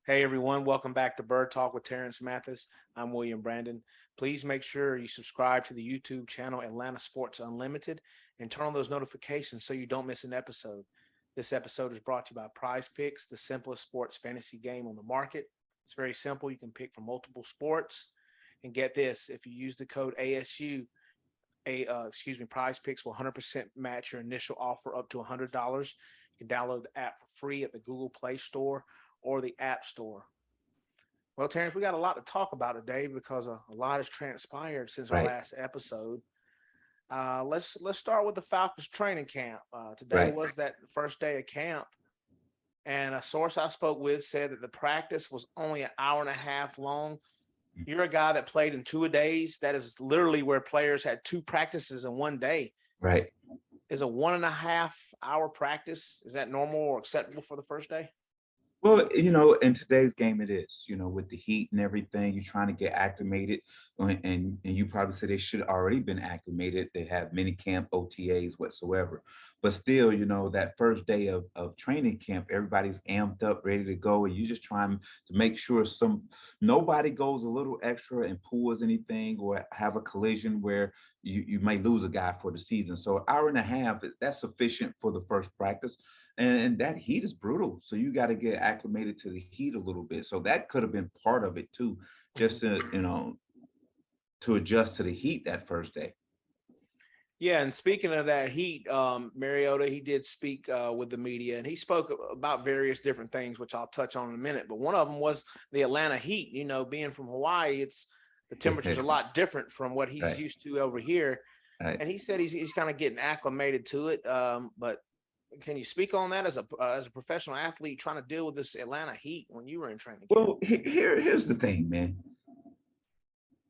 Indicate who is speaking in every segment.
Speaker 1: Hey everyone, welcome back to Bird Talk with Terrence Mathis. I'm William Brandon. Please make sure you subscribe to the YouTube channel Atlanta Sports Unlimited and turn on those notifications so you don't miss an episode. This episode is brought to you by Prize Picks, the simplest sports fantasy game on the market. It's very simple. You can pick from multiple sports. And get this, if you use the code ASU, Prize Picks will 100% match your initial offer up to $100. You can download the app for free at the Google Play Store or the App Store. Well, Terrence, we got a lot to talk about today because a lot has transpired since our
Speaker 2: Right,
Speaker 1: last episode. Let's start with the Falcons training camp. Today
Speaker 2: right.
Speaker 1: was that first day of camp, and a source I spoke with said that the practice was only an hour and a half long. You're a guy that played in 2 days. That is literally where players had two practices in one day.
Speaker 2: Right.
Speaker 1: Is a 1.5 hour practice, is that normal or acceptable for the first day?
Speaker 2: Well, in today's game, it is. With the heat and everything, you're trying to get acclimated, and you probably said they should already been acclimated. They have mini camp OTAs whatsoever, but still, that first day of training camp, everybody's amped up, ready to go, and you're just trying to make sure nobody goes a little extra and pulls anything or have a collision where you may lose a guy for the season. So an hour and a half, that's sufficient for the first practice. And that heat is brutal. So you got to get acclimated to the heat a little bit. So that could have been part of it too, just
Speaker 1: Mhm.
Speaker 2: to adjust to the heat that first day.
Speaker 1: Yeah, and speaking of that heat, Mariota, he did speak with the media, and he spoke about various different things, which I'll touch on in a minute. But one of them was the Atlanta heat. You know, being from Hawaii, it's the temperature's a lot different from what he's
Speaker 2: Right,
Speaker 1: used to over here.
Speaker 2: right.
Speaker 1: And he said he's kind of getting acclimated to it. But can you speak on that as a professional athlete trying to deal with this Atlanta heat when you were in training camp?
Speaker 2: Well, here's the thing, man.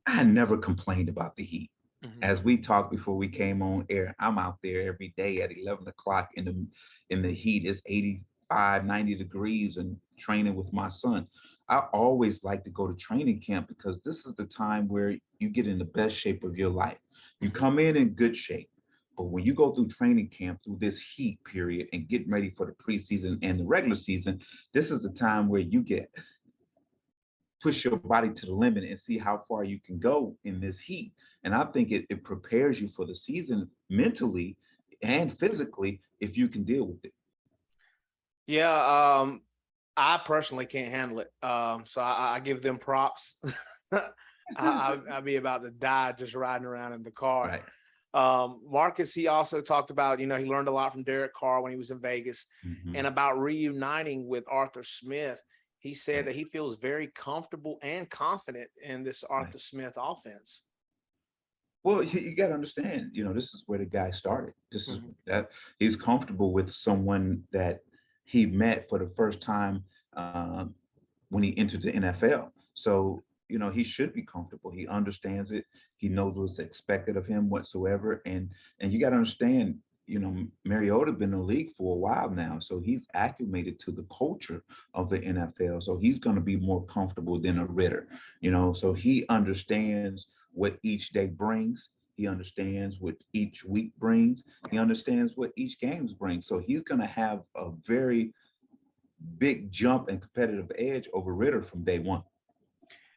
Speaker 2: I never complained about the heat.
Speaker 1: Hmm.
Speaker 2: As we talked before we came on air, I'm out there every day at 11 o'clock in the heat. It's 85, 90 degrees and training with my son. I always like to go to training camp because this is the time where you get in the best shape of your life. You
Speaker 1: Hmm.
Speaker 2: come in good shape. But when you go through training camp through this heat period and getting ready for the preseason and the regular season, this is the time where you get push your body to the limit and see how far you can go in this heat. And I think it prepares you for the season mentally and physically if you can deal with it.
Speaker 1: Yeah, I personally can't handle it. So I give them props. I'd be about to die just riding around in the car.
Speaker 2: Right.
Speaker 1: Marcus, he also talked about, he learned a lot from Derek Carr when he was in Vegas and
Speaker 2: Hmm.
Speaker 1: about reuniting with Arthur Smith. He said
Speaker 2: Right.
Speaker 1: that he feels very comfortable and confident in this
Speaker 2: Right.
Speaker 1: Arthur Smith offense.
Speaker 2: Well, you got to understand, this is where the guy started. This is
Speaker 1: Mhm.
Speaker 2: that he's comfortable with someone that he met for the first time when he entered the NFL. So, he should be comfortable. He understands it. He knows what's expected of him whatsoever. And you got to understand, Mariota been in the league for a while now, so he's acclimated to the culture of the NFL. So he's going to be more comfortable than a Ritter, So he understands what each day brings. He understands what each week brings. He understands what each games bring. So he's going to have a very big jump and competitive edge over Ritter from day one.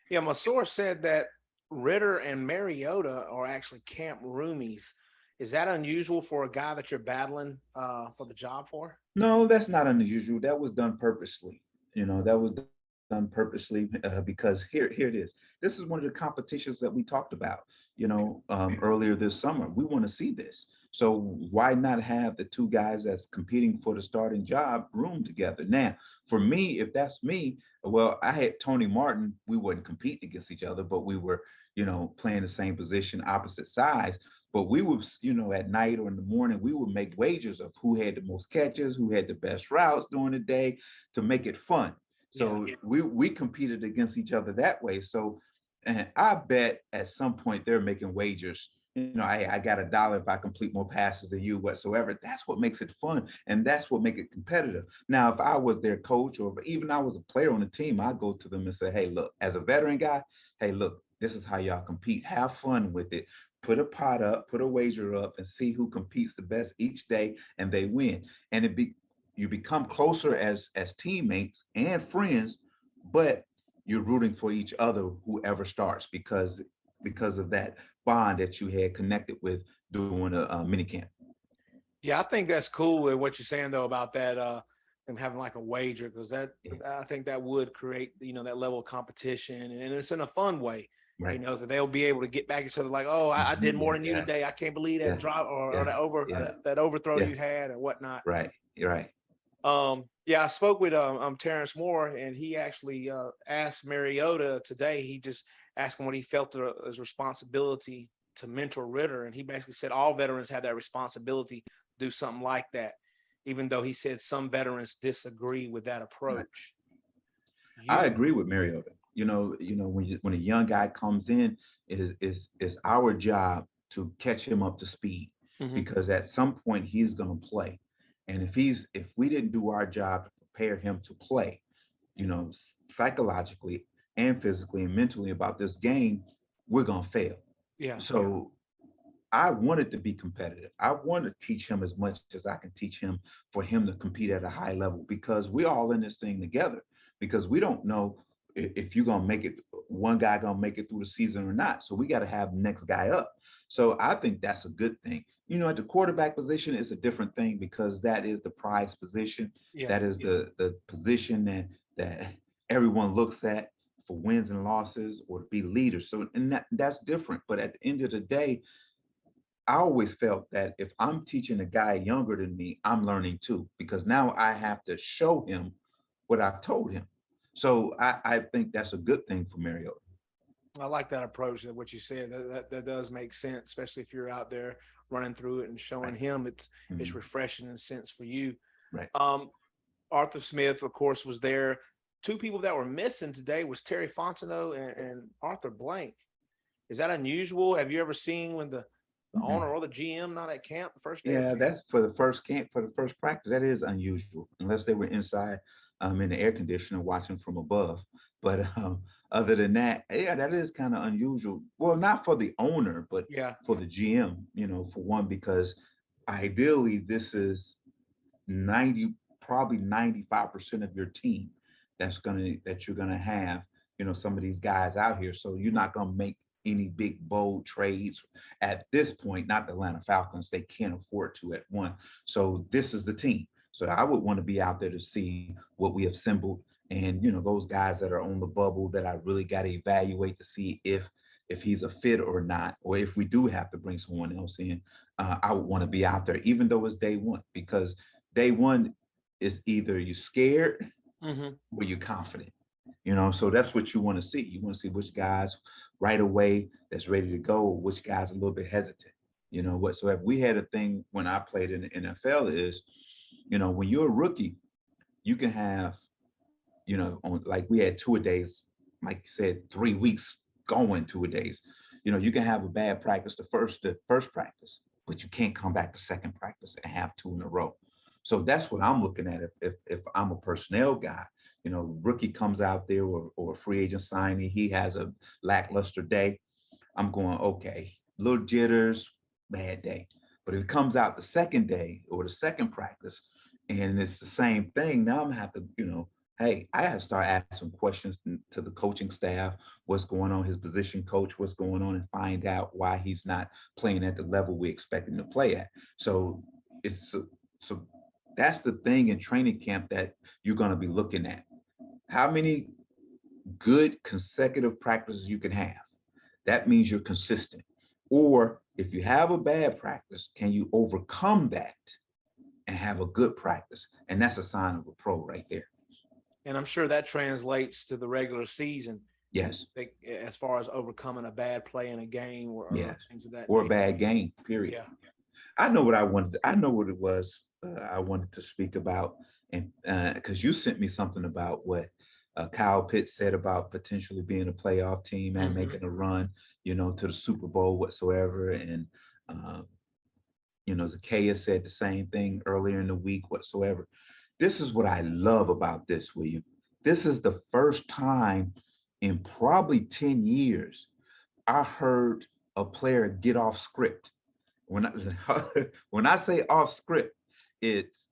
Speaker 1: Yeah, my source said that Ritter and Mariota are actually camp roomies. Is that unusual for a guy that you're battling for the job for?
Speaker 2: No, that's not unusual. That was done purposely. That was done purposely because here it is. This is one of the competitions that we talked about. Earlier this summer. We want to see this. So why not have the two guys that's competing for the starting job room together? Now, for me, if that's me, well, I had Tony Martin. We wouldn't compete against each other, but we were, playing the same position, opposite sides. But we would, at night or in the morning, we would make wagers of who had the most catches, who had the best routes during the day to make it fun.
Speaker 1: Yeah.
Speaker 2: So we competed against each other that way. So, and I bet at some point they're making wagers. I got $1 if I complete more passes than you whatsoever. That's what makes it fun, and that's what makes it competitive. Now, if I was their coach or if even I was a player on the team, I'd go to them and say, "Hey, look, as a veteran guy, hey, look, this is how y'all compete. Have fun with it. Put a pot up, put a wager up, and see who competes the best each day, and they win. And you become closer as teammates and friends but you're rooting for each other, whoever starts, because of that bond that you had connected with doing a mini camp.
Speaker 1: Yeah, I think that's cool. And what you're saying though about that, them having like a wager, because that
Speaker 2: Yeah,
Speaker 1: I think that would create that level of competition, and it's in a fun way.
Speaker 2: right.
Speaker 1: That they'll be able to get back each other like, oh, I did more
Speaker 2: Yeah,
Speaker 1: than you
Speaker 2: yeah,
Speaker 1: today. I can't believe that
Speaker 2: yeah,
Speaker 1: drop or
Speaker 2: yeah,
Speaker 1: that
Speaker 2: yeah,
Speaker 1: that overthrow
Speaker 2: yeah.
Speaker 1: you had and whatnot.
Speaker 2: Right. You're right.
Speaker 1: Yeah, I spoke with Terrence Moore, and he actually asked Mariota today. He just asked him what he felt his responsibility to mentor Ritter, and he basically said all veterans have that responsibility to do something like that. Even though he said some veterans disagree with that
Speaker 2: Right.
Speaker 1: approach.
Speaker 2: I
Speaker 1: You,
Speaker 2: agree with Mariota. When a young guy comes in, it is our job to catch him up to speed,
Speaker 1: mhm.
Speaker 2: because at some point he's going to play, and if we didn't do our job to prepare him to play, psychologically and physically and mentally about this game, we're going to fail.
Speaker 1: Yeah,
Speaker 2: So I wanted to be competitive. I want to teach him as much as I can teach him for him to compete at a high level, because we're all in this thing together. Because we don't know if you're gonna make it, one guy gonna make it through the season or not. So we got to have the next guy up. So I think that's a good thing. At the quarterback position, it's a different thing because that is the prize position.
Speaker 1: yeah.
Speaker 2: That is the position that everyone looks at for wins and losses or to be leaders. So and that's different. But at the end of the day, I always felt that if I'm teaching a guy younger than me, I'm learning too, because now I have to show him what I've told him. So I think that's a good thing for Mariota.
Speaker 1: I like that approach. That what you said that does make sense, especially if you're out there running through it and showing
Speaker 2: Right.
Speaker 1: him it's
Speaker 2: Mhm.
Speaker 1: refreshing in a sense for you.
Speaker 2: Right.
Speaker 1: Um, Arthur Smith, of course, was there. Two people that were missing today was Terry Fontenot and Arthur Blank. Is that unusual? Have you ever seen when the owner
Speaker 2: Mhm.
Speaker 1: or the GM not at camp the first day of
Speaker 2: Yeah,
Speaker 1: camp?
Speaker 2: that's for the first camp, for the first practice. That is unusual, unless they were inside in the air conditioner watching from above. But other than that, yeah, that is kind of unusual. Well, not for the owner, but
Speaker 1: Yeah,
Speaker 2: for the GM, for one, because ideally this is 90, probably 95% of your team that you're gonna have, some of these guys out here. So you're not gonna make any big bold trades at this point, not the Atlanta Falcons. They can't afford to at one. So this is the team. So I would want to be out there to see what we assembled, and those guys that are on the bubble that I really got to evaluate to see if he's a fit or not, or if we do have to bring someone else in. I would want to be out there, even though it's day one, because day one is either you're scared
Speaker 1: hmm,
Speaker 2: or you're confident. So that's what you want to see. You want to see which guys right away that's ready to go, which guys a little bit hesitant. Whatsoever. We had a thing when I played in the NFL is, when you're a rookie, you can have, like we had 2 days, like you said, 3 weeks going 2 days. You can have a bad practice the first practice, but you can't come back to second practice and have two in a row. So that's what I'm looking at. If I'm a personnel guy, rookie comes out there, or a free agent signing, he has a lackluster day. I'm going, okay, little jitters, bad day. But if it comes out the second day or the second practice and it's the same thing, now I'm gonna have to, hey, I have to start asking questions to the coaching staff, what's going on, his position coach, what's going on, and find out why he's not playing at the level we expect him to play at. So so that's the thing in training camp that you're gonna be looking at. How many good consecutive practices you can have? That means you're consistent. Or if you have a bad practice, can you overcome that and have a good practice? And that's a sign of a pro right there.
Speaker 1: and I'm sure that translates to the regular season.
Speaker 2: Yes,
Speaker 1: As far as overcoming a bad play in a game or
Speaker 2: yes.
Speaker 1: things of that
Speaker 2: Or a
Speaker 1: nature.
Speaker 2: bad game, period.
Speaker 1: Yeah.
Speaker 2: I know what I wanted. I know what it was I wanted to speak about. And because you sent me something about what Kyle Pitts said about potentially being a playoff team and
Speaker 1: Hmm.
Speaker 2: making a run, to the Super Bowl whatsoever. And uh, Zacchaeus said the same thing earlier in the week whatsoever. This is what I love about this, William. This is the first time in probably 10 years I heard a player get off script. When I, when I say off script, it's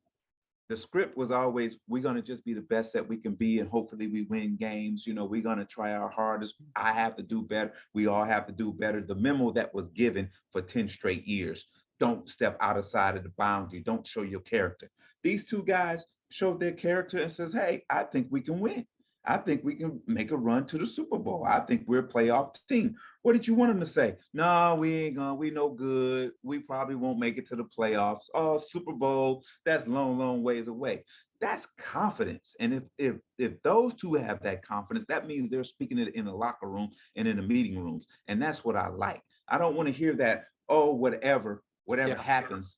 Speaker 2: the script was always, we're going to just be the best that we can be, and hopefully we win games. We're going to try our hardest. I have to do better. We all have to do better. The memo that was given for 10 straight years: don't step outside of the boundary, don't show your character. These two guys showed their character and says, hey, I think we can win. I think we can make a run to the Super Bowl. I think we're a playoff team. What did you want them to say? No, we ain't gonna. We no good. We probably won't make it to the playoffs. Oh, Super Bowl, that's long, long ways away. That's confidence. And if those two have that confidence, that means they're speaking it in the locker room and in the meeting rooms. And that's what I like. I don't want to hear that, oh, whatever
Speaker 1: Yeah.
Speaker 2: happens.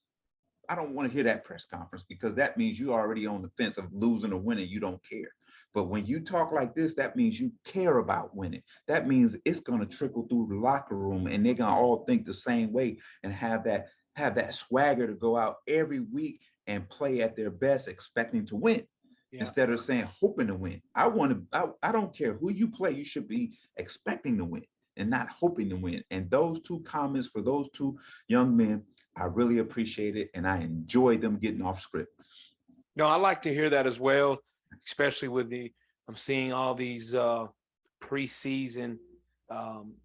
Speaker 2: I don't want to hear that press conference, because that means you're already on the fence of losing or winning. You don't care. But when you talk like this, that means you care about winning. That means it's going to trickle through the locker room, and they're going to all think the same way and have that swagger to go out every week and play at their best, expecting to win,
Speaker 1: Yeah.
Speaker 2: instead of saying hoping to win. I don't care who you play, you should be expecting to win and not hoping to win. And those two comments for those two young men, I really appreciate it, and I enjoy them getting off script.
Speaker 1: No, I like to hear that as well, especially with I'm seeing all these preseason, um,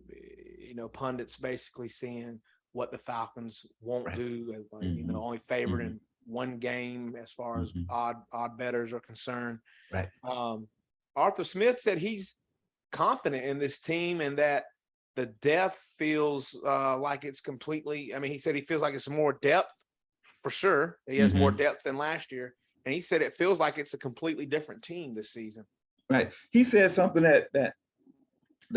Speaker 1: pundits basically seeing what the Falcons won't
Speaker 2: Right.
Speaker 1: do, and
Speaker 2: Hmm.
Speaker 1: only favored
Speaker 2: Hmm.
Speaker 1: in one game as far as
Speaker 2: Hmm.
Speaker 1: odd bettors are concerned.
Speaker 2: Right.
Speaker 1: Um, Arthur Smith said he's confident in this team and that the depth feels like it's completely. I mean, he said he feels like it's more depth for sure. He has more
Speaker 2: Hmm.
Speaker 1: depth than last year, and he said it feels like it's a completely different team this season.
Speaker 2: Right. He said something that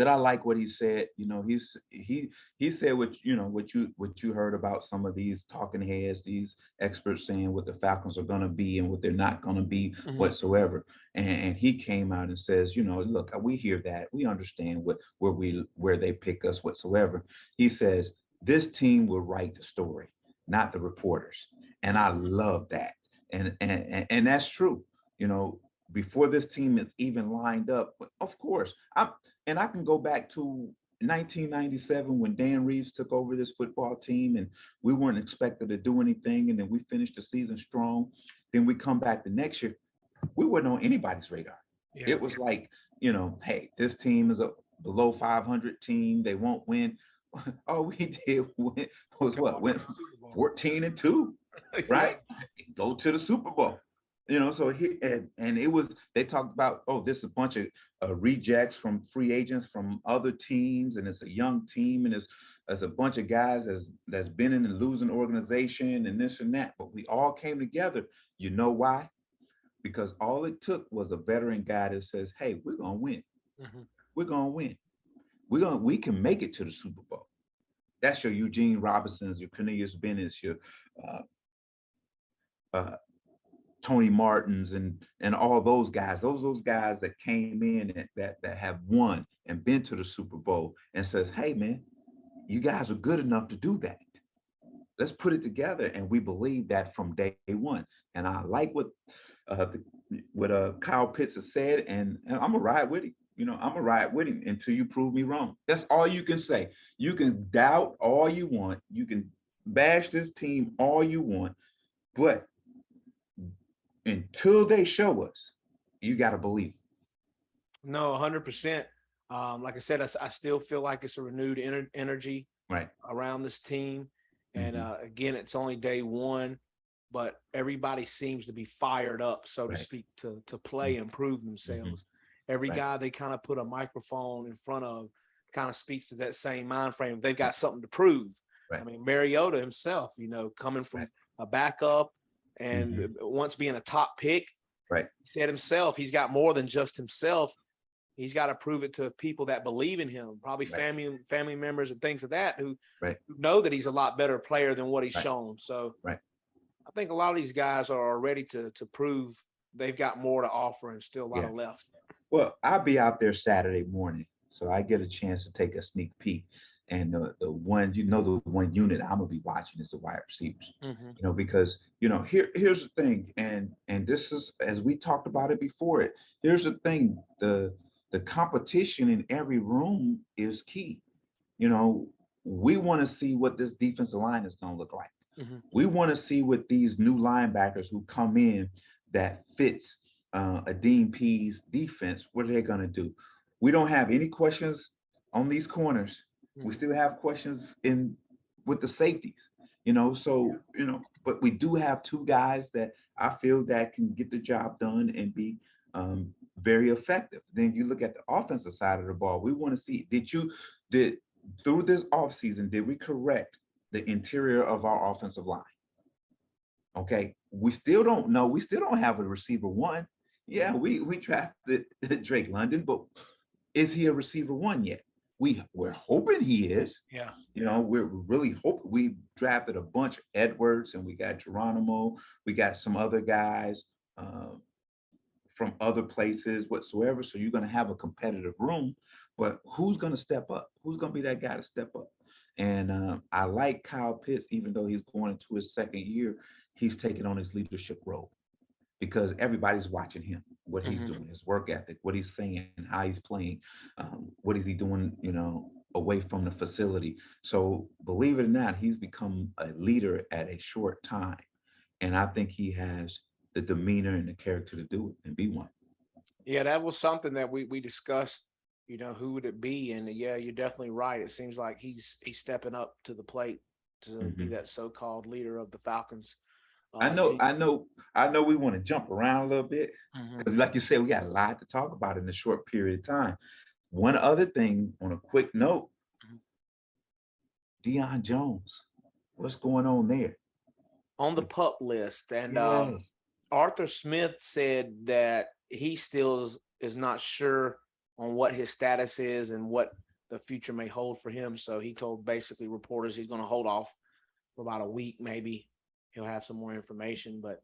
Speaker 2: I like what he said. He said what you heard about some of these talking heads, these experts saying what the Falcons are going to be and what they're not going to be
Speaker 1: Mhm.
Speaker 2: whatsoever. And he came out and says, look, we hear that, we understand where they pick us whatsoever. He says this team will write the story, not the reporters, and I love that. And that's true. You know, before this team is even lined up, of course, I can go back to 1997 when Dan Reeves took over this football team, and we weren't expected to do anything, and then we finished the season strong. Then we come back the next year, we weren't on anybody's radar.
Speaker 1: Yeah.
Speaker 2: It was like, hey, this team is a below 500 team. They won't win. All we did was
Speaker 1: Come
Speaker 2: what?
Speaker 1: on to
Speaker 2: Went
Speaker 1: the Super Bowl.
Speaker 2: 14-2,
Speaker 1: Yeah.
Speaker 2: right? Go to the Super Bowl. So he and it was, they talked about, oh, this is a bunch of rejects from free agents from other teams, and it's a young team, and there's a bunch of guys that's been in a losing organization and this and that. But we all came together. You know why? Because all it took was a veteran guy that says, hey, we're gonna win.
Speaker 1: Mhm.
Speaker 2: We're gonna win. We can make it to the Super Bowl. That's your Eugene Robinsons, your Cornelius Bennett's, your uh, uh, Tony Martins, and all those guys. Those guys that came in that have won and been to the Super Bowl and says, hey man, you guys are good enough to do that. Let's put it together. And we believe that from day one. And I like uh, Kyle Pitts has said, and I'm gonna ride with him. I'm gonna ride with him until you prove me wrong. That's all you can say. You can doubt all you want. You can bash this team all you want, but until they show us, you got to believe.
Speaker 1: No, 100%. Like I said, I still feel like it's a renewed energy
Speaker 2: Right.
Speaker 1: around this team. And
Speaker 2: Hmm.
Speaker 1: again, it's only day one, but everybody seems to be fired up, so to
Speaker 2: Right.
Speaker 1: speak, to play and prove
Speaker 2: Hmm.
Speaker 1: themselves. Every
Speaker 2: Right.
Speaker 1: guy they kind of put a microphone in front of kind of speaks to that same mind frame. They've got something to prove. I
Speaker 2: Right.
Speaker 1: mean, Mariota himself, coming
Speaker 2: Right.
Speaker 1: from a backup and
Speaker 2: Hmm.
Speaker 1: once being a top pick,
Speaker 2: Right.
Speaker 1: he said himself, he's got more than just himself. He's got to prove it to people that believe in him, probably
Speaker 2: Right.
Speaker 1: family members and things of that who
Speaker 2: Right.
Speaker 1: know that he's a lot better player than what he's
Speaker 2: Right.
Speaker 1: shown. So
Speaker 2: Right.
Speaker 1: I think a lot of these guys are ready to prove they've got more to offer and still a lot
Speaker 2: Yeah.
Speaker 1: of left.
Speaker 2: Well, I'll be out there Saturday morning, so I get a chance to take a sneak peek. And the one unit I'm gonna be watching is the wide receivers.
Speaker 1: Mm-hmm.
Speaker 2: Because here's the thing, and this is, as we talked about it before it. Here's the thing: the competition in every room is key. You know, we want to see what this defensive line is gonna look like.
Speaker 1: Mm-hmm.
Speaker 2: We want to see what these new linebackers who come in that fits a Dean P's defense, what are they going to do? We don't have any questions on these corners. We
Speaker 1: Mhm.
Speaker 2: still have questions in with the safeties,
Speaker 1: Yeah.
Speaker 2: but we do have two guys that I feel that can get the job done and be very effective. Then you look at the offensive side of the ball. We want to see, did through this offseason, did we correct the interior of our offensive line? Okay. We still don't know. We still don't have a receiver one. Yeah,
Speaker 1: Mhm.
Speaker 2: we drafted Drake London, but is he a receiver one yet? We're hoping he is.
Speaker 1: Yeah.
Speaker 2: We're really hoping. We drafted a bunch of Edwards, and we got Geronimo. We got some other guys um, from other places whatsoever. So you're going to have a competitive room, but who's going to step up? Who's going to be that guy to step up? And I like Kyle Pitts, even though he's going into his second year, he's taking on his leadership role because everybody's watching him, what he's
Speaker 1: Mhm.
Speaker 2: doing, his work ethic, what he's saying, how he's playing, what is he doing, away from the facility. So believe it or not, he's become a leader at a short time. And I think he has the demeanor and the character to do it and be one.
Speaker 1: Yeah, that was something that we discussed. Who would it be? And yeah, you're definitely right. It seems like he's stepping up to the plate to be
Speaker 2: Mhm.
Speaker 1: that so-called leader of the Falcons
Speaker 2: I know,
Speaker 1: team.
Speaker 2: I know, I know we want to jump around a little bit
Speaker 1: Mhm.
Speaker 2: because, like you said, we got a lot to talk about in a short period of time. One other thing on a quick note,
Speaker 1: Mhm.
Speaker 2: Deion Jones, what's going on there?
Speaker 1: On the pup list, and
Speaker 2: Yes.
Speaker 1: Arthur Smith said that he still is not sure on what his status is and what the future may hold for him. So he told basically reporters he's going to hold off for about a week, maybe he'll have some more information. But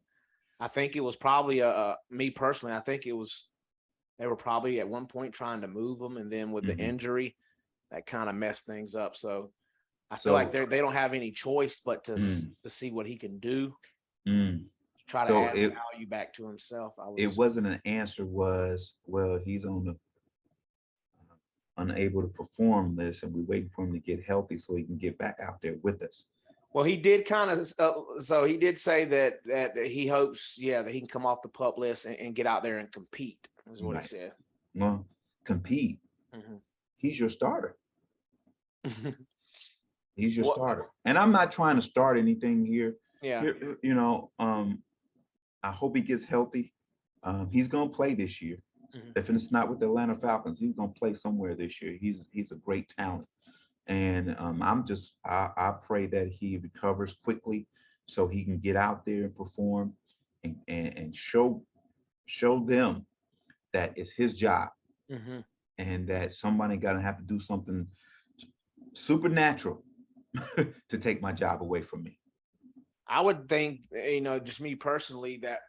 Speaker 1: I think it was probably me personally. I think it was they were probably at one point trying to move him, and then with the
Speaker 2: Hmm.
Speaker 1: injury, that kind of messed things up. So I feel like
Speaker 2: So,
Speaker 1: they don't have any choice but
Speaker 2: mm,
Speaker 1: to see what he can do,
Speaker 2: mm.
Speaker 1: try to
Speaker 2: So
Speaker 1: add
Speaker 2: it
Speaker 1: value back to himself. I
Speaker 2: it
Speaker 1: was
Speaker 2: wasn't an answer. Was, well, he's on the unable to perform this, and we're waiting for him to get healthy so he can get back out there with us.
Speaker 1: well, he did kind of so he did say that he hopes, yeah, that he can come off the pup list and get out there and compete. Is what he
Speaker 2: Right.
Speaker 1: said.
Speaker 2: Well, compete.
Speaker 1: Hmm.
Speaker 2: He's your starter. He's your
Speaker 1: What?
Speaker 2: starter. And I'm not trying to start anything here.
Speaker 1: Yeah.
Speaker 2: Here, I hope he gets healthy. He's gonna play this year.
Speaker 1: Hmm.
Speaker 2: If it's not with the Atlanta Falcons, he's gonna play somewhere this year. He's a great talent, and I pray that he recovers quickly so he can get out there and perform and show them that it's his job
Speaker 1: Hmm.
Speaker 2: and that somebody gonna have to do something supernatural to take my job away from me.
Speaker 1: I would think, just me personally, that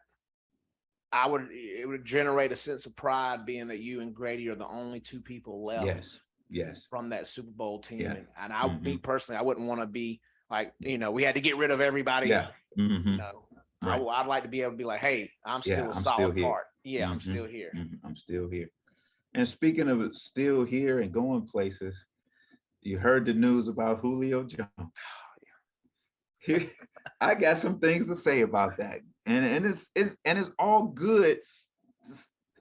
Speaker 1: it would generate a sense of pride being that you and Grady are the only two people left
Speaker 2: Yes, yes,
Speaker 1: from that Super Bowl team.
Speaker 2: yeah,
Speaker 1: And I,
Speaker 2: hmm
Speaker 1: me personally, I wouldn't want to be like, we had to get rid of everybody.
Speaker 2: yeah, hmm
Speaker 1: No,
Speaker 2: right,
Speaker 1: I'd like to be able to be like, hey, I'm
Speaker 2: yeah.
Speaker 1: still a
Speaker 2: I'm still
Speaker 1: solid
Speaker 2: here.
Speaker 1: part. Yeah, I'm
Speaker 2: Hmm.
Speaker 1: still here.
Speaker 2: I'm still here. And speaking of it, still here and going places, you heard the news about Julio Jones. Here, I got some things to say about that, and it's all good,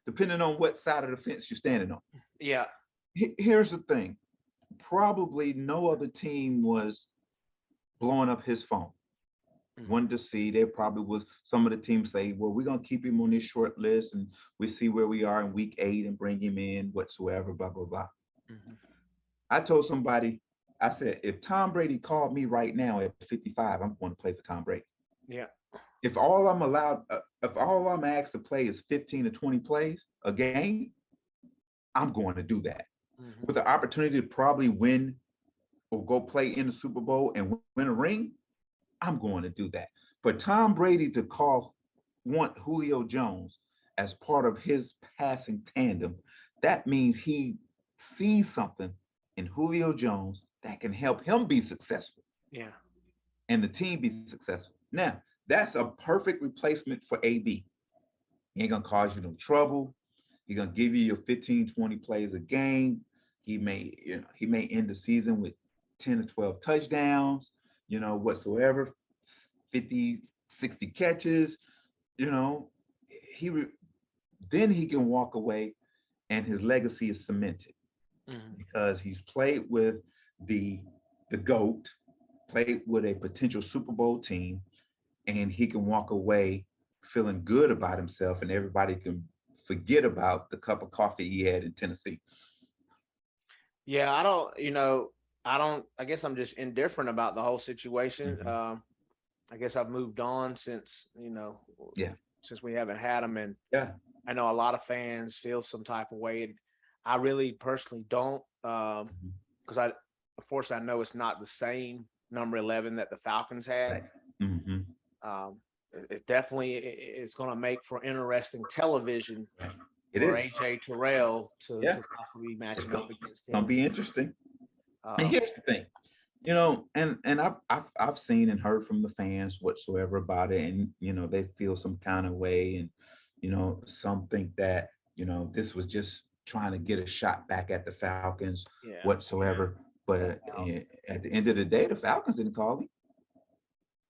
Speaker 2: depending on what side of the fence you're standing on.
Speaker 1: Yeah.
Speaker 2: Here's the thing: probably no other team was blowing up his phone.
Speaker 1: Hmm.
Speaker 2: Wanted to see. There probably was some of the teams say, well, we're gonna keep him on this short list and we see where we are in week 8 and bring him in whatsoever, blah, blah, blah.
Speaker 1: Hmm.
Speaker 2: I told somebody, I said, if Tom Brady called me right now at 55, I'm going to play for Tom Brady.
Speaker 1: Yeah.
Speaker 2: If all I'm asked to play is 15 to 20 plays a game, I'm going to do that. With
Speaker 1: Hmm.
Speaker 2: the opportunity to probably win or go play in the Super Bowl and win a ring, I'm going to do that. For Tom Brady to want Julio Jones as part of his passing tandem, that means he sees something in Julio Jones that can help him be successful
Speaker 1: Yeah.
Speaker 2: and the team be successful. Now, that's a perfect replacement for AB. He ain't gonna cause you no trouble. He's gonna give you your 15, 20 plays a game. He may end the season with 10 to 12 touchdowns, whatsoever, 50, 60 catches, you know. he re- then he can walk away and his legacy is cemented
Speaker 1: Mhm.
Speaker 2: because he's played with the the GOAT, played with a potential Super Bowl team, and he can walk away feeling good about himself, and everybody can forget about the cup of coffee he had in Tennessee.
Speaker 1: Yeah, I don't. I guess I'm just indifferent about the whole situation.
Speaker 2: Mhm.
Speaker 1: I guess I've moved on since
Speaker 2: Yeah,
Speaker 1: since we haven't had them, and
Speaker 2: yeah,
Speaker 1: I know a lot of fans feel some type of way. And I really personally don't,
Speaker 2: mhm,
Speaker 1: because unfortunately, I know it's not the same number 11 that the Falcons had.
Speaker 2: right. Hmm.
Speaker 1: It definitely is going to make for interesting television
Speaker 2: It
Speaker 1: for
Speaker 2: is.
Speaker 1: AJ Terrell
Speaker 2: Yeah,
Speaker 1: to possibly be
Speaker 2: it's
Speaker 1: matching up
Speaker 2: gonna,
Speaker 1: against
Speaker 2: gonna
Speaker 1: him.
Speaker 2: be interesting. And
Speaker 1: Um,
Speaker 2: here's the thing, and I've seen and heard from the fans whatsoever about it, and they feel some kind of way, and some think that this was just trying to get a shot back at the Falcons
Speaker 1: yeah,
Speaker 2: whatsoever.
Speaker 1: no
Speaker 2: But
Speaker 1: doubt.
Speaker 2: at the end of the day, the Falcons didn't call him.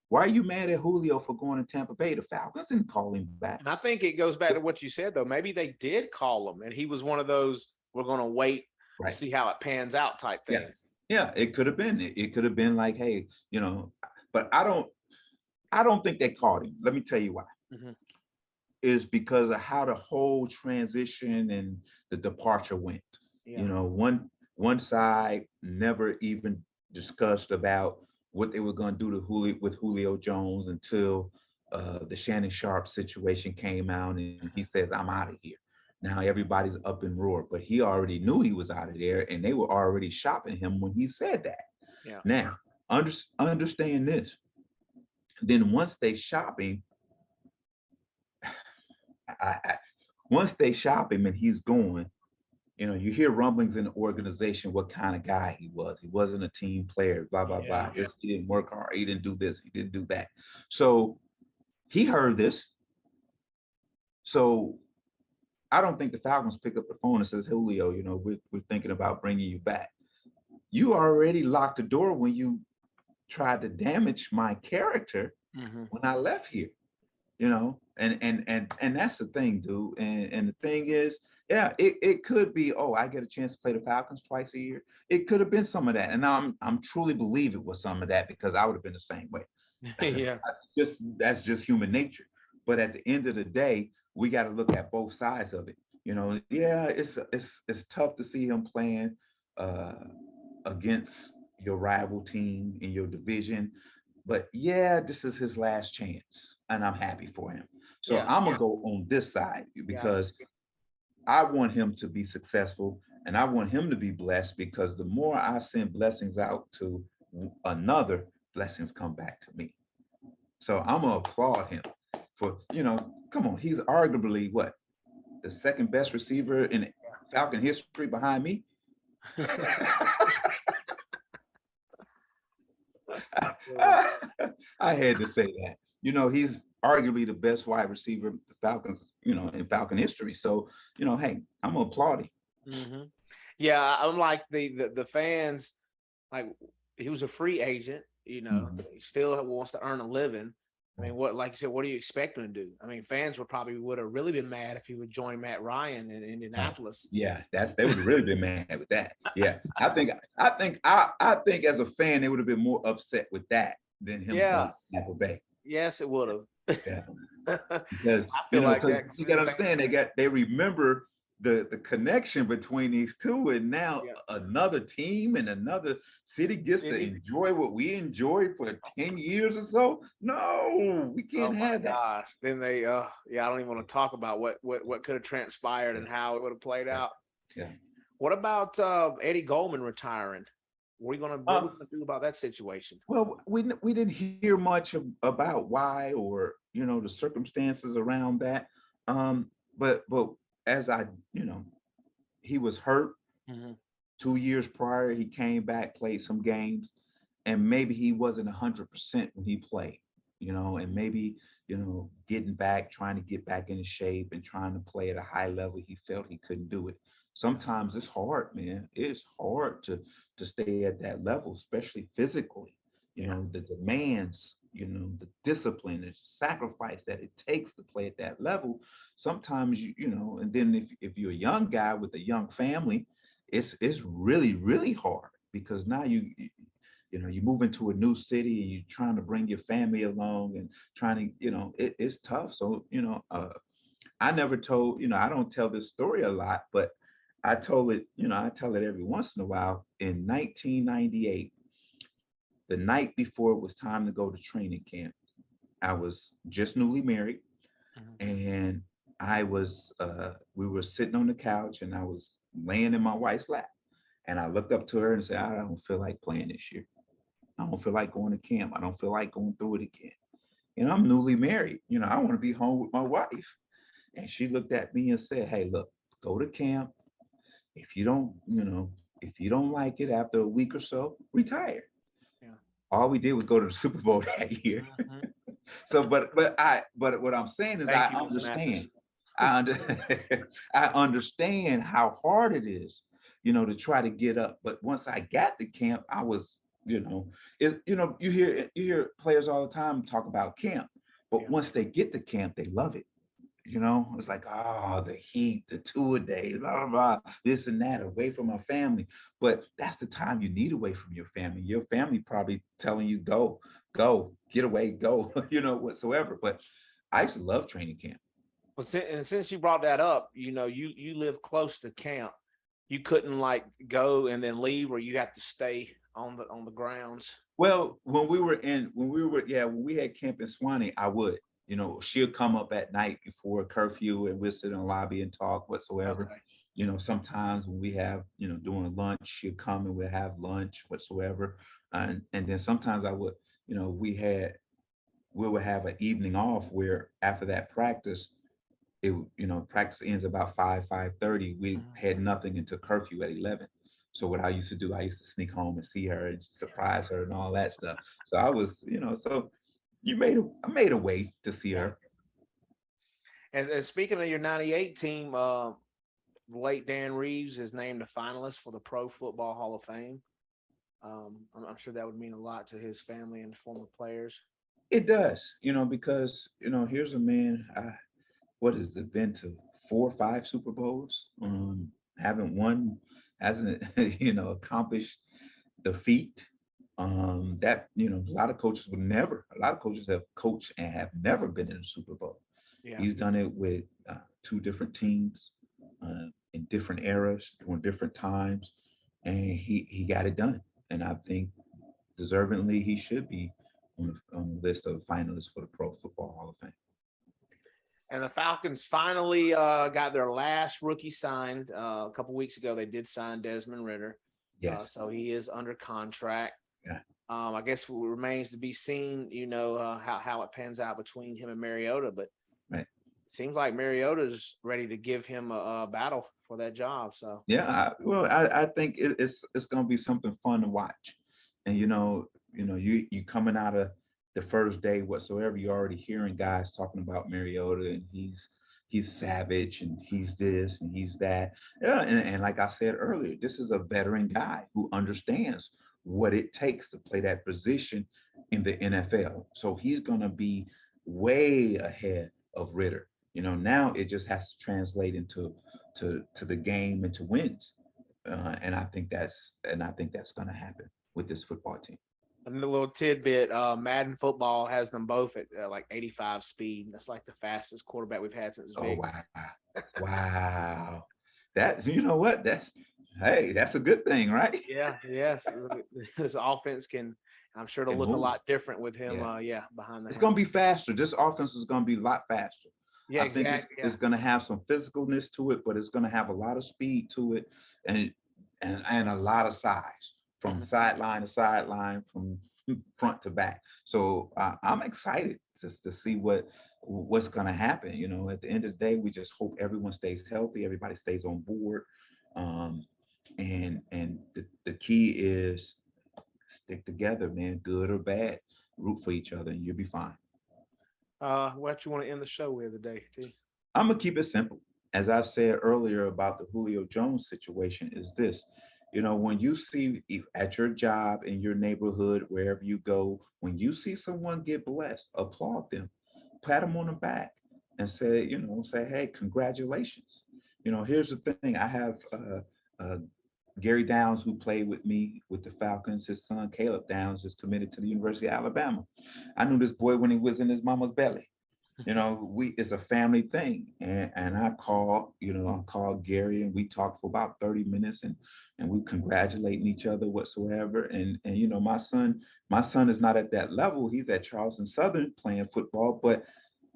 Speaker 2: Why are you mad at Julio for going to Tampa Bay? The Falcons didn't call him back.
Speaker 1: And I think it goes back to what you said, though. Maybe they did call him, and he was one of those we're going to wait to
Speaker 2: Right.
Speaker 1: see how it pans out type
Speaker 2: Yeah.
Speaker 1: things.
Speaker 2: Yeah. It could have been. It could have been like, hey, but I don't think they called him. Let me tell you why.
Speaker 1: Hmm.
Speaker 2: Is because of how the whole transition and the departure went.
Speaker 1: Yeah.
Speaker 2: One side never even discussed about what they were going to do to Julio Jones until the Shannon Sharp situation came out, and he says, "I'm out of here." Now everybody's up in roar, but he already knew he was out of there, and they were already shopping him when he said that.
Speaker 1: Yeah.
Speaker 2: Now, understand this. Then once they shop him, I once they shop him and he's going, you hear rumblings in the organization what kind of guy he was. He wasn't a team player, blah, blah, blah.
Speaker 1: Yeah.
Speaker 2: He didn't work hard. He didn't do this. He didn't do that. So he heard this. So I don't think the Falcons pick up the phone and says, Julio, we're thinking about bringing you back. You already locked the door when you tried to damage my character
Speaker 1: Hmm.
Speaker 2: when I left here. And that's the thing, dude. And the thing is, yeah, it could be, oh, I get a chance to play the Falcons twice a year. It could have been some of that, and I'm truly believe it was some of that because I would have been the same way.
Speaker 1: Yeah.
Speaker 2: Just That's just human nature. But at the end of the day, we got to look at both sides of it. Yeah, it's tough to see him playing uh, against your rival team in your division, but yeah, this is his last chance, and I'm happy for him. So
Speaker 1: Yeah.
Speaker 2: I'm gonna go on this side
Speaker 1: Got
Speaker 2: because I want him to be successful and I want him to be blessed because the more I send blessings out to another, blessings come back to me. So I'm gonna applaud him for, come on, he's arguably what, the second best receiver in Falcon history behind me.
Speaker 1: you.
Speaker 2: I had to say that. He's arguably the best wide receiver the Falcons, in Falcon history. So, hey, I'm gonna applaud him.
Speaker 1: Hmm. Yeah, I'm like the fans. Like he was a free agent.
Speaker 2: Mhm.
Speaker 1: He still wants to earn a living. I
Speaker 2: Right.
Speaker 1: mean, like you said, what do you expect him to do? I mean, fans would have really been mad if he would join Matt Ryan in
Speaker 2: Right.
Speaker 1: Indianapolis.
Speaker 2: Yeah, they would have really been mad with that. Yeah, I think as a fan they would have been more upset with that than him going
Speaker 1: Yeah,
Speaker 2: to Tampa Bay.
Speaker 1: yes, it would have.
Speaker 2: Yeah.
Speaker 1: I
Speaker 2: because
Speaker 1: feel like
Speaker 2: because
Speaker 1: that
Speaker 2: you
Speaker 1: because
Speaker 2: got to
Speaker 1: fans.
Speaker 2: understand they remember the connection between these two, and now
Speaker 1: Yeah,
Speaker 2: another team and another city gets to
Speaker 1: Indy.
Speaker 2: enjoy what we enjoyed for 10 years or so. No, we
Speaker 1: Oh
Speaker 2: can't
Speaker 1: my
Speaker 2: have that.
Speaker 1: gosh! Then they, yeah, I don't even want to talk about what could have transpired
Speaker 2: Yeah,
Speaker 1: and how it would have played
Speaker 2: yeah,
Speaker 1: out.
Speaker 2: yeah.
Speaker 1: What about Eddie Goldman retiring? What are we
Speaker 2: uh,
Speaker 1: gonna do about that situation?
Speaker 2: well, we didn't hear much about why, or the circumstances around that. But as I he was hurt
Speaker 1: Hmm.
Speaker 2: 2 years prior. He came back, played some games, and maybe he wasn't 100% when he played, and maybe, getting back, trying to get back into shape and trying to play at a high level, he felt he couldn't do it.
Speaker 1: Yeah,
Speaker 2: Sometimes it's hard, man. It's hard to stay at that level, especially physically.
Speaker 1: yeah,
Speaker 2: The demands the discipline and sacrifice that it takes to play at that level. Sometimes and then if you're a young guy with a young family, it's really really hard because now you move into a new city and you're trying to bring your family along and trying to it's tough. So I never told, I don't tell this story a lot, but I told it, I tell it every once in a while. In 1998, the night before it was time to go to training camp, I was just newly married,
Speaker 1: Mhm.
Speaker 2: and we were sitting on the couch, and I was laying in my wife's lap, and I looked up to her and said, I don't feel like playing this year. I don't feel like going to camp. I don't feel like going through it again. I'm newly married. I want to be home with my wife. And she looked at me and said, Hey, look, go to camp. If you don't like it after a week or so, retire.
Speaker 1: Yeah.
Speaker 2: All we did was go to the Super Bowl that year.
Speaker 1: Mhm.
Speaker 2: So, but what I'm saying is, I
Speaker 1: Thank you, Miss Mathis.
Speaker 2: understand. I under, I understand how hard it is, to try to get up. But once I got to camp, I was, you hear players all the time talk about camp, but
Speaker 1: Yeah.
Speaker 2: once they get to camp, they love it. It's like, the heat, the two a day, blah, blah, blah, this and that, away from my family. But that's the time you need away from your family. Your family probably telling you, go, get away, go, whatsoever. But I used to love training camp.
Speaker 1: Well, since you brought that up, you live close to camp. You couldn't like go and then leave, or you have to stay on the grounds.
Speaker 2: Well, when we had camp in Swanee, I would, she'll come up at night before curfew and we'll sit in the lobby and talk whatsoever.
Speaker 1: Okay.
Speaker 2: Sometimes when we have, doing lunch, she'll come and we'll have lunch whatsoever. And then sometimes I would, you know, we would have an evening off where after that practice, practice ends about 5:30. We
Speaker 1: Mhm.
Speaker 2: had nothing until curfew at 11. So what I used to do, I used to sneak home and see her and surprise her and all that stuff. So I was, so I made a way to see
Speaker 1: Yeah.
Speaker 2: her.
Speaker 1: And speaking of your '98 team, late Dan Reeves is named a finalist for the Pro Football Hall of Fame. I'm sure that would mean a lot to his family and former players.
Speaker 2: It does, because here's a man. What has it been to 4 or 5 Super Bowls? Haven't won, hasn't accomplished the feat. That a lot of coaches have coached and have never been in a Super Bowl.
Speaker 1: Yeah.
Speaker 2: He's done it with 2 different teams in different eras, during different times, and he got it done. And I think deservingly he should be on the list of finalists for the Pro Football Hall of Fame.
Speaker 1: And the Falcons finally got their last rookie signed a couple weeks ago. They did sign Desmond Ritter,
Speaker 2: Yes.
Speaker 1: so he is under contract.
Speaker 2: Yeah.
Speaker 1: I guess it remains to be seen, how it pans out between him and Mariota. But
Speaker 2: Right.
Speaker 1: it seems like Mariota's ready to give him a battle for that job. So
Speaker 2: Yeah. I think it's going to be something fun to watch, and you coming out of the first day whatsoever, you're already hearing guys talking about Mariota, and he's savage, and he's this and he's that. Yeah, and like I said earlier, this is a veteran guy who understands what it takes to play that position in the NFL. So he's going to be way ahead of Ritter. Now it just has to translate to the game and to wins. And I think that's going to happen with this football team.
Speaker 1: and the little tidbit, Madden football has them both at like 85 speed. That's like the fastest quarterback we've had since
Speaker 2: Oh
Speaker 1: Vic.
Speaker 2: wow, wow. That's what that's a good thing, right?
Speaker 1: Yeah, yes. This offense can, I'm sure it'll
Speaker 2: Can
Speaker 1: look a
Speaker 2: move.
Speaker 1: lot different with him.
Speaker 2: Yeah,
Speaker 1: Behind the
Speaker 2: it's going
Speaker 1: helmet.
Speaker 2: to be faster. This offense is going to be a lot faster.
Speaker 1: Yeah,
Speaker 2: I think it's
Speaker 1: exactly. Yeah.
Speaker 2: it's going to have some physicalness to it, but it's going to have a lot of speed to it, and and a lot of size from
Speaker 1: Mhm.
Speaker 2: sideline to sideline, from front to back. So I'm excited to see what's going to happen. At the end of the day, we just hope everyone stays healthy, everybody stays on board, um, and the key is stick together, man. Good or bad, root for each other, and you'll be fine.
Speaker 1: What you want to end the show with today, T?
Speaker 2: I'm gonna keep it simple. As I said earlier about the Julio Jones situation, is this: You know, when you see at your job, in your neighborhood, wherever you go, when you see someone get blessed, applaud them, pat them on the back, and say, say, hey, congratulations. Here's the thing. I have uh, Gary Downs, who played with me with the Falcons. His son Caleb Downs is committed to the University of Alabama. I knew this boy when he was in his mama's belly. It's a family thing. And I called Gary, and we talked for about 30 minutes, and we congratulating each other whatsoever. And my son is not at that level. He's at Charleston Southern playing football. But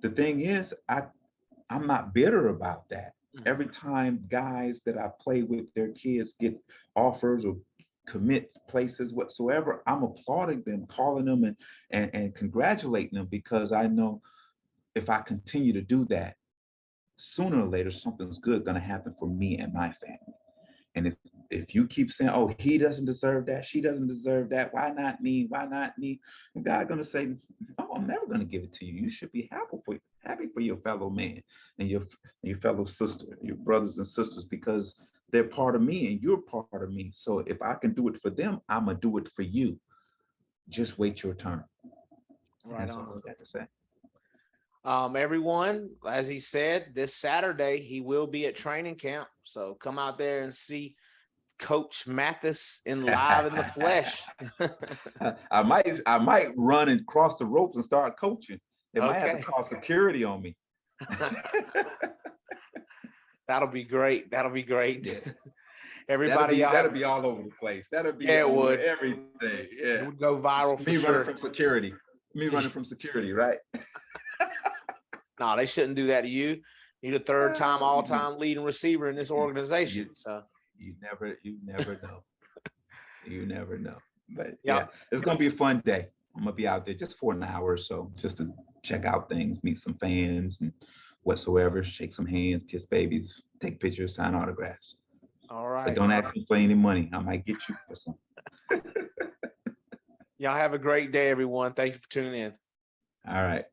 Speaker 2: the thing is, I'm not bitter about that. Every time guys that I play with, their kids get offers or commit places whatsoever, I'm applauding them, calling them, and congratulating them, because I know if I continue to do that, sooner or later something's good going to happen for me and my family. And if you keep saying, "Oh, he doesn't deserve that, she doesn't deserve that, why not me? Why not me?" And God's going to say, "No, I'm never going to give it to you. You should be happy for your fellow man and your fellow sister, your brothers and sisters, because they're part of me and you're part of me. So if I can do it for them, I'm gonna do it for you. Just wait your turn."
Speaker 1: Right
Speaker 2: That's all
Speaker 1: on.
Speaker 2: I got to say.
Speaker 1: Everyone, as he said, this Saturday he will be at training camp. So come out there and see Coach Mathis in live in the flesh.
Speaker 2: I might run and cross the ropes and start coaching. They might have to
Speaker 1: Okay.
Speaker 2: call security on me.
Speaker 1: That'll be great. That'll be great.
Speaker 2: Yeah.
Speaker 1: Everybody,
Speaker 2: That'll be all over the place. That'll be
Speaker 1: yeah, it
Speaker 2: over
Speaker 1: would.
Speaker 2: everything.
Speaker 1: It
Speaker 2: Yeah.
Speaker 1: would go viral for
Speaker 2: Me running
Speaker 1: sure.
Speaker 2: from security. Right?
Speaker 1: No, they shouldn't do that to you. You're the third time all-time leading receiver in this organization.
Speaker 2: You,
Speaker 1: So
Speaker 2: you never know. You never know. But
Speaker 1: yeah.
Speaker 2: yeah, it's gonna be a fun day. I'm gonna be out there just for an hour or so, just to check out things, meet some fans and whatsoever, shake some hands, kiss babies, take pictures, sign autographs.
Speaker 1: All
Speaker 2: But
Speaker 1: right.
Speaker 2: don't ask me for any money. I might get you for some.
Speaker 1: Y'all have a great day, everyone. Thank you for tuning in.
Speaker 2: All right.